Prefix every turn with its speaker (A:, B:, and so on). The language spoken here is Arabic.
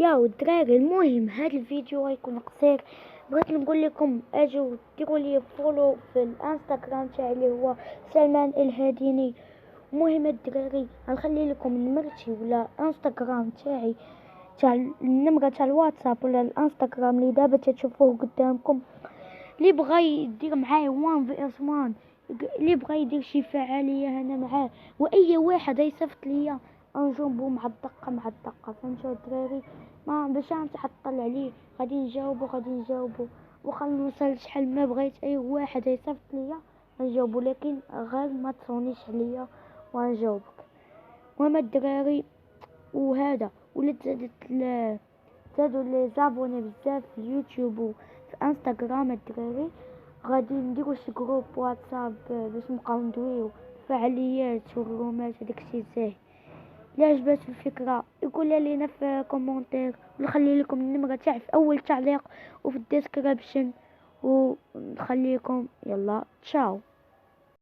A: يا الدراري، المهم هذا الفيديو غيكون قصير. بغيت نقول لكم اجوا ديروا لي فولو في الانستغرام تاعي اللي هو سلمان الهاديني. المهم الدراري غنخلي لكم نمرتي ولا انستغرام تاعي تاع النمره تاع الواتساب ولا الانستغرام اللي دابا تشوفوه قدامكم. اللي بغى يدير معايا 1 اللي بغى يدير شي فعاليه انا معاه، واي واحد يصيفط ليا نجاوبو مع الدقه فهمتوا الدراري؟ ما باش نتعطل عليه، غادي نجاوبو واخا نوصل شحال ما بغيت. اي واحد يصيفط ليا نجاوبو، لكن غير ما تصونيش عليا ونجاوبك. المهم الدراري، وهذا ولات زادوا لي زابوني بزاف في اليوتيوب وفي انستغرام الدراري. غادي نديرو شي جروب واتساب باش نبقاو ندويو فعاليات والرومات وداكشي زاهي. الا عجبات الفكره يقولها لينا في كومونتير، ونخلي لكم النمره تاعي في اول تعليق وفي الديسكريبشن، ونخليكم يلا تشاو.